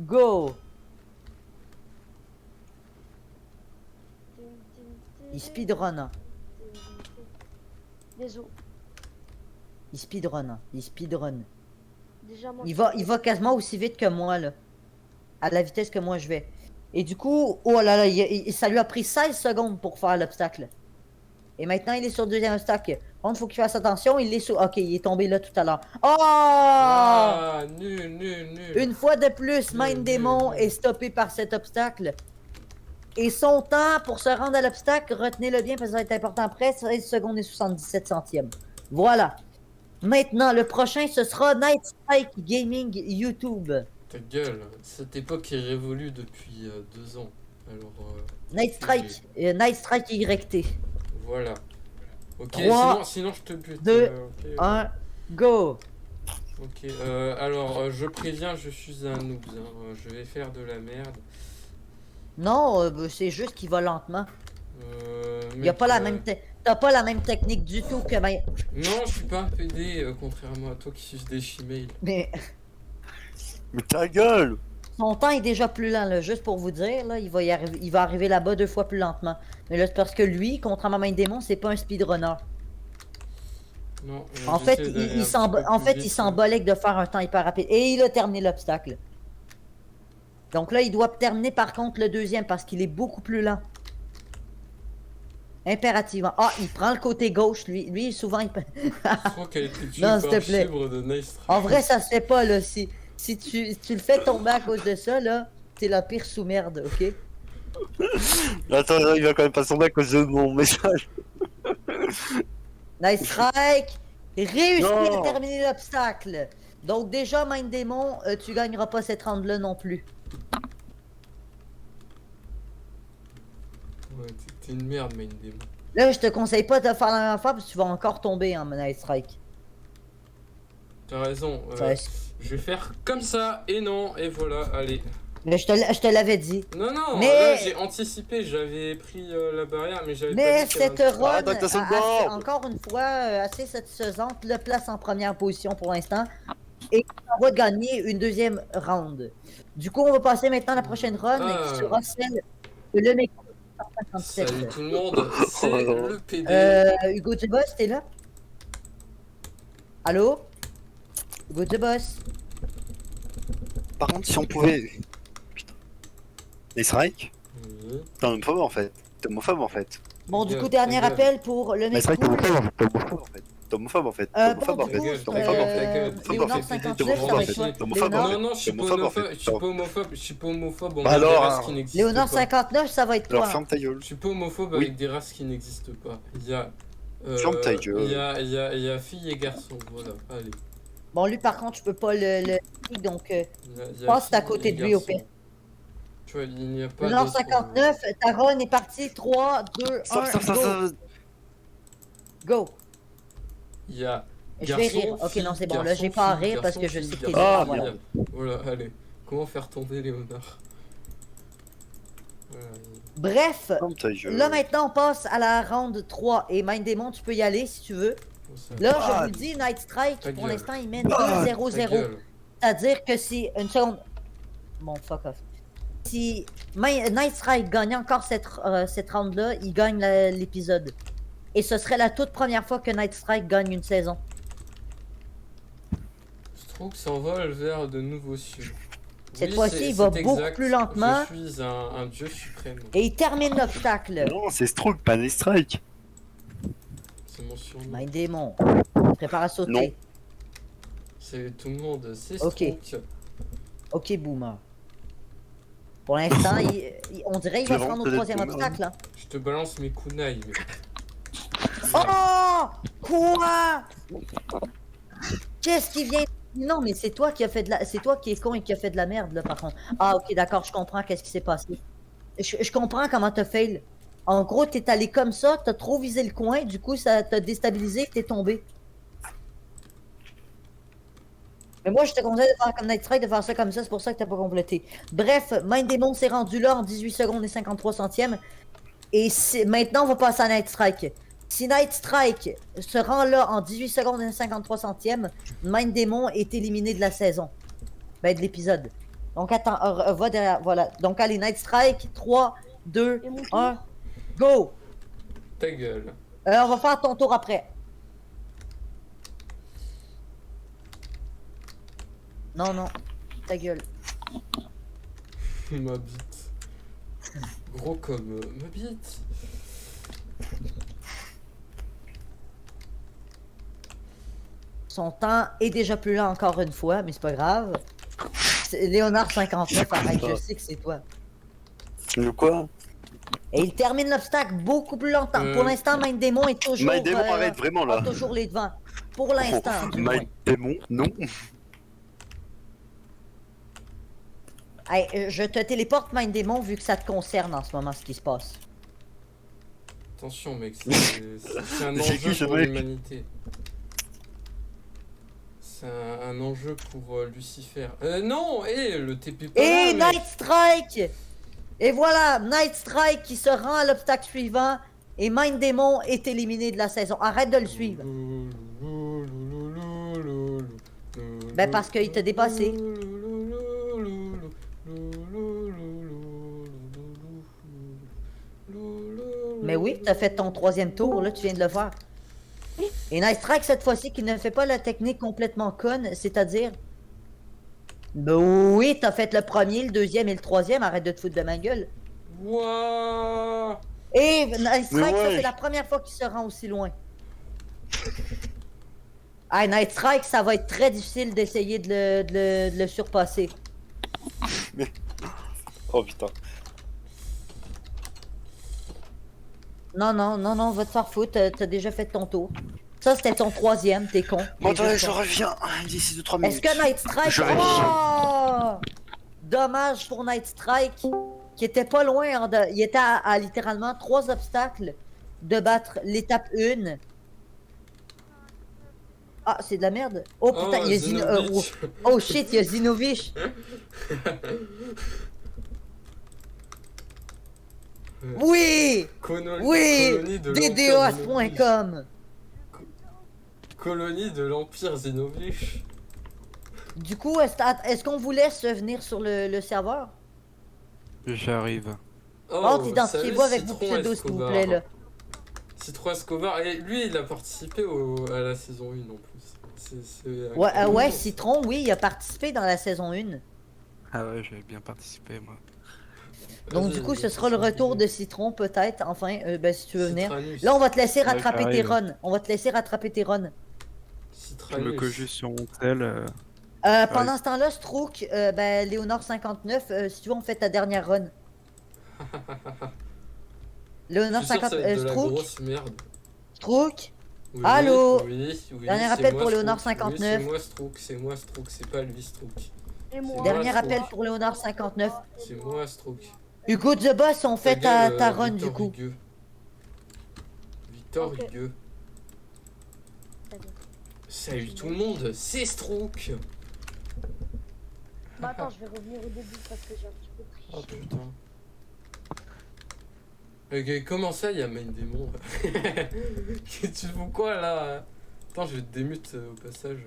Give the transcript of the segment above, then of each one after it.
go. Il speedrun. Hein. Désolé. Il speedrun. Hein. Il speedrun. Déjà, moi, Il va quasiment aussi vite que moi, là. À la vitesse que moi je vais. Et du coup, oh là là, ça lui a pris 16 secondes pour faire l'obstacle. Et maintenant, il est sur le deuxième obstacle. Par contre, faut qu'il fasse attention. Il est sur... Ok, il est tombé là tout à l'heure. Oh! Ah, nul. Une fois de plus, Nul, Mind Demon nul. est stoppé par cet obstacle. Et son temps pour se rendre à l'obstacle, retenez-le bien parce que ça va être important après, 16 secondes et 77 centièmes. Voilà. Maintenant, le prochain, ce sera Night Strike Gaming YouTube. Ta gueule, cette époque est révolue depuis 2 ans. Alors, Night Strike, Night Strike YT. voilà. Ok, 3, sinon je te bute. 2, Ok, 1, go. Ok, alors je préviens, je suis un noob. Hein. Je vais faire de la merde. Non, c'est juste qu'il va lentement. Il y a Mec, pas la même T'as pas la même technique du tout que Non, je suis pas un PD, contrairement à toi qui suce des chimales. Mais Mais ta gueule! son temps est déjà plus lent, là. Juste pour vous dire, là, il va arriver là-bas 2 fois plus lentement. Mais là, c'est parce que lui, contrairement à Mind Demon, c'est pas un speedrunner. Non, En fait, j'essaie d'aller il un petit peu plus vite, s'emballait de faire un temps hyper rapide. Et il a terminé l'obstacle. Donc là, il doit terminer par contre le deuxième parce qu'il est beaucoup plus lent. Impérativement. Ah, il prend le côté gauche, lui. Lui, souvent, il... Je crois qu'elle était tuée Non, par s'il te plaît. fibre de Nice Strike. En vrai, ça se fait pas, là. Si tu le fais tomber à cause de ça, là, t'es la pire sous-merde, ok? Attends, il va quand même pas tomber à cause de mon message. Nice strike! Réussi Non. à terminer l'obstacle. Donc déjà, Mind Demon, tu gagneras pas cette round-là non plus. Ouais, t'es une merde, Mind Demon. Là, je te conseille pas de faire la même fois parce que tu vas encore tomber en Nice strike. T'as raison. Ça- Je vais faire comme ça, et non, et voilà, allez. Mais je te l'avais dit. Non, Mais- là j'ai anticipé, j'avais pris la barrière, mais j'avais Mais pas dit qu'il y avait cette un- run, Arrête avec ta sauvegarde. encore une fois, assez satisfaisante, le place en première position pour l'instant. Et on va gagner une deuxième round. Du coup, on va passer maintenant à la prochaine run qui sera celle de le mec. Salut tout le monde, c'est Oh. le PD. Hugo the Boss, t'es là? Allô? Hugo the Boss? Par contre, si on pouvait. Putain. Les strikes? Oui. T'es homophobe en fait. T'es homophobe en fait. Bon, du gueule, coup, dernier ta gueule. appel pour le Les mec. strikes, t'es homophobe en fait. T'es homophobe en fait. T'es homophobe en fait. T'es Bon, homophobe en du fait. coup, T'es homophobe en fait. Léonard T'es 59, ça homophobe va en être fait. quoi? T'es homophobe en Léonard? fait. Non, je suis pas homophobe, en fait. homophobe, je suis pas homophobe, je suis pas homophobe, on Bah a des alors, races hein. qui n'existent Léonard pas. 59, ça va être Alors quoi? ferme ta gueule. Je suis pas homophobe Oui. avec des races qui n'existent pas. Il y a. Ferme ta gueule. Il y a filles et garçons, voilà, allez. Bon, lui, par contre, je peux pas donc, Il y a passe à filles côté et de lui, au garçons. pire. Tu vois, il n'y a pas Léonard d'autre, 59, ta run est partie. 3, 2, 1, go! Go! Il y a. Je vais garçon, rire. Ok, fille, non, c'est bon. Là, garçon, j'ai pas à fille, rire parce que garçon, je sais fille, que t'es garçon, Ah, nul. Voilà. voilà, allez. Comment faire tomber Léonard? Voilà. Bref, Ferme ta gueule. là, maintenant, on passe à la round 3. Et Mind Demon, tu peux y aller si tu veux. Bon, ça- Là, Ah, je vous dis, Night Strike, ta pour gueule. l'instant, il mène Ah, 2-0-0. Ta gueule. C'est-à-dire que si. Une seconde. Bon, fuck off. Si Night Strike gagne encore cette round-là, il gagne l'épisode. Et ce serait la toute première fois que Night Strike gagne une saison. Stroke s'envole vers de nouveaux cieux. Cette fois-ci, il va beaucoup plus lentement. Je suis un dieu suprême. Et il termine l'obstacle. Non, c'est Stroke, pas les strikes. C'est mon surnom. Mind Demon. Prépare à sauter. Non. C'est tout le monde. C'est Ok. Stroke. Ok, Boomer. Pour l'instant, on dirait qu'il Je va vais se rendre au rentrer troisième Boomer. obstacle. Hein. Je te balance mes kunai, mais. Oh! Quoi? Qu'est-ce qui vient? Non, mais c'est toi qui a fait de la... C'est toi qui est con et qui a fait de la merde, là, par contre. Ah, ok, d'accord, je comprends qu'est-ce qui s'est passé. Je comprends comment t'as fail. En gros, t'es allé comme ça, t'as trop visé le coin, du coup, ça t'a déstabilisé et t'es tombé. Mais moi, je te conseille de faire comme Night Strike, de faire ça comme ça, c'est pour ça que t'as pas complété. Bref, Mind Demon s'est rendu là en 18 secondes et 53 centièmes. Et maintenant, on va passer à Night Strike. Si Night Strike se rend là en 18 secondes et 53 centièmes, Mind Demon est éliminé de la saison. Ben, de l'épisode. Donc attends, va derrière, voilà. Donc allez, Night Strike, 3, 2, Et mon tour. 1, go! Ta gueule. On va faire ton tour après. Non, non, ta gueule. Ma bite. Gros comme ma bite. Son temps est déjà plus là encore une fois, mais c'est pas grave. Léonard 59, arrête, je sais que c'est toi. Le quoi? Et il termine l'obstacle beaucoup plus longtemps. Pour l'instant, Mind Démon est toujours, My Démon, arrête, vraiment, là. a toujours les devants. Pour l'instant, du moins. My Démon, non. Hey, je te téléporte Mind Démon vu que ça te concerne en ce moment ce qui se passe. Attention mec, c'est un C'est qui, enjeu ce pour mec? l'humanité. C'est un enjeu pour Lucifer. Non, le TP pas Et là, mec. Night Strike! Et voilà, Night Strike qui se rend à l'obstacle suivant. Et Mind Démon est éliminé de la saison. Arrête de le suivre. Ben parce qu'il t'a dépassé. Mais oui, t'as fait ton troisième tour, là, tu viens de le faire. Et Night Strike, cette fois-ci, qui ne fait pas la technique complètement conne, c'est-à-dire... Ben oui, t'as fait le premier, le deuxième et le troisième, arrête de te foutre de ma gueule. Wouah. Et Night Strike, Mais ça ouais. c'est la première fois qu'il se rend aussi loin. Ah, Night Strike, ça va être très difficile d'essayer de le surpasser. Oh putain. Non, non, non, non, va te faire foutre, t'as déjà fait ton tour. Ça, c'était ton troisième, t'es con. Bon, T'es attendez, juste je con. reviens. D'ici 2-3 Est-ce minutes. que Night Strike... Je Oh! Dommage pour Night Strike, qui était pas loin, il était à littéralement 3 obstacles de battre l'étape 1. Ah, c'est de la merde. Oh putain, il y a Zinovich. oh shit, il y a Zinovich. Oui! Oui! Colonie de l'Empire Zinovich. DDoS.com. Colonie de l'Empire Zinovich. Du coup, est-ce qu'on vous laisse venir sur le serveur? J'arrive. Oh, t'identifiez-vous salut, avec vos Citron pseudos, s'il vous Escobar. plaît, là. Citron Escobar, et lui il a participé à la saison 1 en plus. Ouais, ouais, Citron, oui, il a participé dans la saison 1. Ah ouais, j'avais bien participé moi. Donc Vas-y, du coup, vas-y, ce sera le vas-y. retour de Citron, peut-être, enfin, ben, si tu veux venir. Citranus. Là, on va te laisser Ouais, rattraper tes j'arrive. runs. On va te laisser rattraper tes runs. Je me coche juste sur mon tel. Pendant ce temps-là, Strook, ben, Léonard 59, si tu veux, on fait ta dernière run. Léonard Je suis sûr que 50, ça va être de la Strook, grosse merde. Strook, Oui, Allô oui, Dernier c'est appel moi, pour Léonard Strook. 59. Oui, c'est moi Strook, c'est pas lui Strook. Et moi. dernier Ouais, appel Strook. pour Léonard 59. C'est moi Strook. Hugo The Boss, on fait ta run du Victor coup. Hugueux. Victor Ok. Hugueux. Très bien. Salut tout le monde, c'est Strook. Bah attends, je vais revenir au début parce que j'ai un petit peu triché. Oh putain. Ok, comment ça, il y a Main Démon? Tu fous quoi là? Attends, je vais te démute au passage.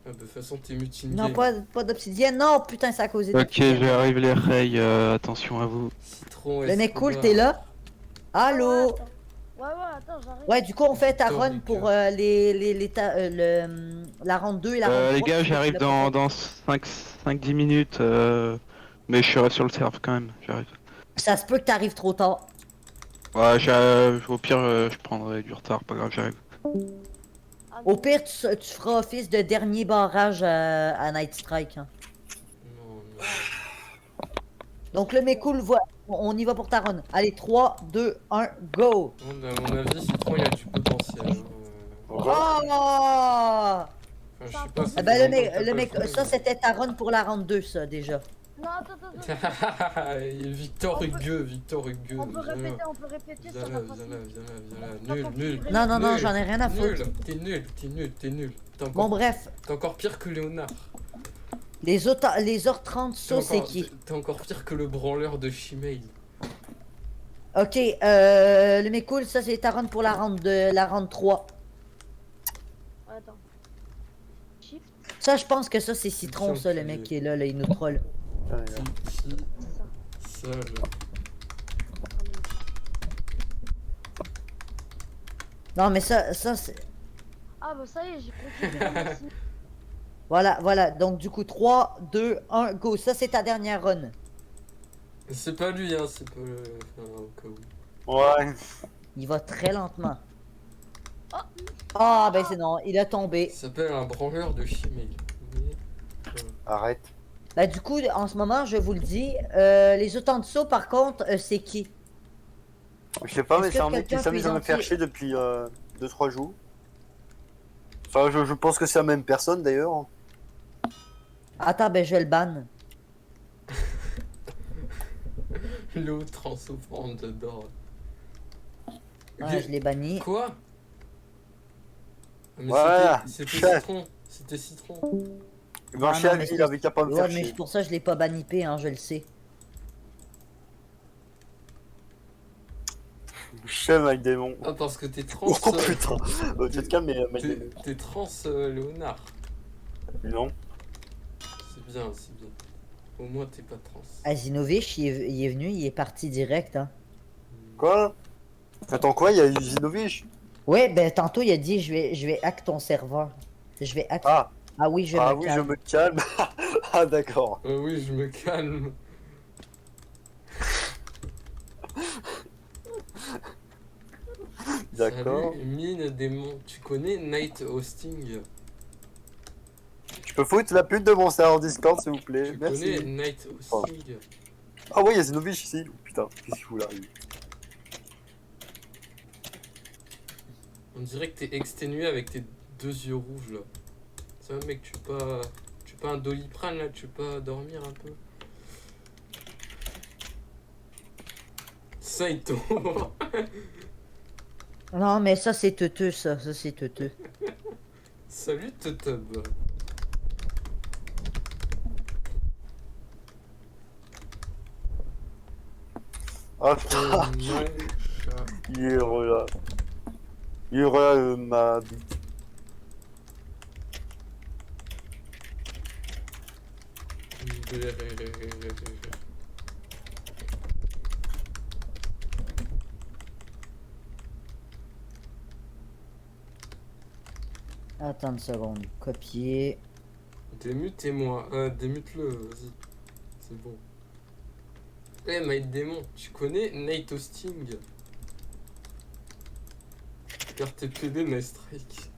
Ah, bah, de toute façon, t'es mutine. Non, pas d'obsidienne. Non, putain, ça a causé Ok, d'obsidienne. j'arrive les rails, attention à vous. Citron, Le mec cool, Escobar. t'es là? Allô? Ouais, attends, j'arrive. Ouais, du coup, on fait ta Victor run Hugues. pour la round 2 et la round 3. Les gars, j'arrive dans 5-10 minutes, mais je serai sur le serve quand même, j'arrive. Ça se peut que t'arrives trop tard. Ouais, au pire, je prendrai du retard, pas grave, j'arrive. Ah, Au pire, tu feras office de dernier barrage à Night Strike. Hein. Non, non. Donc le mec cool, on y va pour ta run. Allez, 3, 2, 1, go! Bon, à mon avis, Citron, il a du potentiel. Hein. Oh! Enfin, je sais pas. Ah bah le mec, ça c'était ta run pour la round 2, ça déjà. Non, attends. Victor Hugueux, Victor Hugueux. On peut viens là. répéter Viens sur là, la viens là, facile. viens là. Nul, nul. Non, non, non, Nul. j'en ai rien à foutre. Nul, t'es nul, t'es nul, t'es nul. T'es Bon, encore, bref, t'es encore pire que Léonard. les heures 30, ça c'est qui? T'es encore pire que le branleur de Shimail. Ok, le mec cool, ça c'est ta run pour la round 3. Ouais, attends. Shift. Ça, je pense que ça, c'est Citron, Tiens, ça, le tu- mec qui est là, il nous troll. Titi, C'est ça. seul. Non, mais ça, c'est... Ah bah ça y est, j'ai configuré ma sim. Voilà. Donc, du coup, 3, 2, 1, go. Ça, c'est ta dernière run. C'est pas lui, hein, c'est pas le. Enfin, au cas où. Ouais. Il va très lentement. Oh. Ah, ben c'est non, il a Il tombé. s'appelle un branleur de chimie. Arrête. Bah, du coup, en ce moment, je vous le dis, les autant de sauts, par contre, c'est qui? Je sais pas, Est-ce mais que c'est un mec qui quelqu'un s'amuse peut à me faire identifier- chier depuis 2-3 jours. Enfin, je pense que c'est la même personne d'ailleurs. Attends, ben je le banne. L'autre en souffrant dedans. Ouais, je l'ai banni. Quoi? Ah, mais Voilà, c'était chef. Citron. C'était Citron. Il va Ah, chier non, à mais vie, il c'est- avait qu'à pas me Ouais, faire mais chier. pour ça, je l'ai pas bannipé, hein, je le sais. Chef avec démon. Ah, parce que t'es trans. Oh putain. Tu te calmes, mais T'es trans, Léonard. non. C'est bien, c'est bien. Au moins, t'es pas trans. Azinovich, il est venu, il est parti direct, hein. Quoi? Attends quoi? Il y a Zinovich? Ouais, ben tantôt, il a dit, je vais hack ton serveur. Je vais hack... Ah, Ah oui, je ah me oui, calme. je me calme. Ah d'accord. Oui, je me calme. D'accord. Salut, mine démon. Tu connais Night Hosting? Je peux foutre la pute de mon serveur Discord s'il vous plaît. Tu connais Merci. Night Hosting? Ah ouais, il y a Zinovich ici. Oh, putain, qu'est-ce qu'il fout là lui? On dirait que t'es exténué avec tes deux yeux rouges là. Ça va mec, tu veux pas un doliprane là, tu veux pas dormir un peu? Saito. Non, mais ça, c'est teuteux, ça. Ça, c'est teuteux. Salut Tutub. Ah putain, il est heureux là. Il est heureux là, ma bite. Attends une seconde. Copier. Démute-moi. Démute-le, vas-y. C'est bon. Eh, Maïd Démon, tu connais Night Hosting? RTPD Night Strike.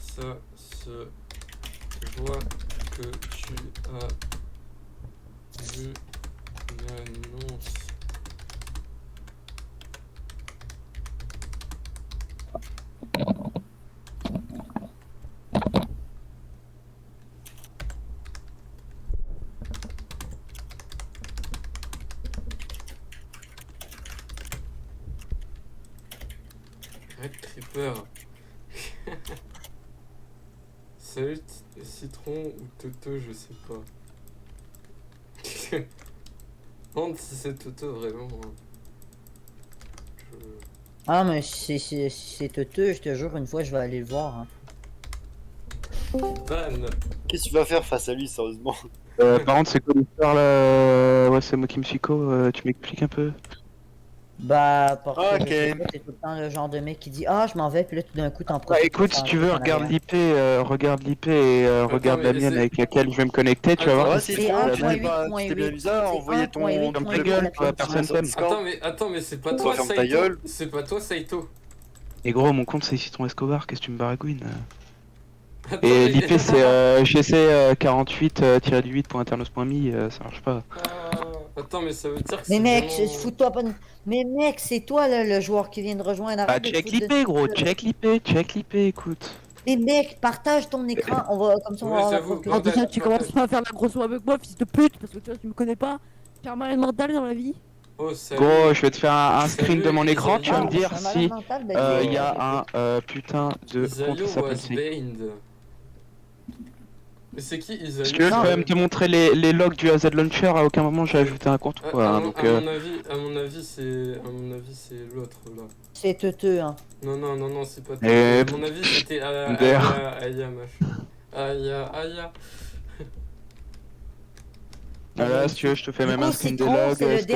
Ça se voit que tu as vu l'annonce. Red Creeper. Salut Citron ou Toto, je sais pas. Demande si c'est Toto vraiment. Hein. Ah, mais si c'est teuteux, je te jure, une fois, je vais aller le voir, hein. Ban. Qu'est-ce que tu vas faire face à lui, sérieusement? Par contre, c'est quoi l'histoire là? Ouais, c'est moi qui me psycho, tu m'expliques un peu? Bah, parce que Ok. je sais pas, t'es tout le temps le genre de mec qui dit « Ah, je m'en vais », puis là, tout d'un coup, t'en Bah profites. écoute, pour si faire tu un veux, truc en regarde arrière. l'IP et regarde mais la mienne c'est- avec laquelle je vais me connecter, tu vas Attends, voir. Ouais, que c'est c'est trop, un tu point sais huit pas, point c'était bien huit. bizarre, C'est envoyer ton... 1.8. Ferme ta gueule, toi, personne t'aime. Attends, mais c'est pas Toi, toi, ferme ta Saito. gueule. C'est pas toi, Saito. Et gros, mon compte c'est Citron Escobar, qu'est-ce que tu me baragouines? Attends, Et mais- l'IP c'est gc48-8.internos.me, ça marche pas. Attends, mais ça veut dire que Mais c'est mec, vraiment- fous-toi pas de... Mais mec, c'est toi, là, le joueur qui vient de rejoindre. Bah Arrête de te check foutre de- l'IP gros, check l'IP, écoute. Mais mec, partage ton écran, on va... Comme ça, on Ouais, va avoir la j'avoue. conclusion. Alors déjà, tu Bordel. commences pas à faire la grosse voix avec moi, fils de pute, parce que tu vois, tu me connais pas. J'ai un malade mental dans la vie. Oh, salut. Gros, je vais te faire un Salut, screen de mon écran, Isaïe. tu vas me Ah, dire c'est un malade si mental, ben, il y a un putain de compte Isayo qui s'appelle was si. banned. Mais c'est qui Si Isaïe? tu veux, je peux même te montrer les logs du AZ Launcher, à aucun moment j'ai ajouté un compte ou quoi. Hein, donc, à mon avis, c'est l'autre là. C'est teuteux, hein. Non, c'est pas. Et- À mon avis, c'était MDR. Aya, machin. Aya. Voilà, si tu veux, je te fais Du même coup, un screen des Citron, logs. c'est le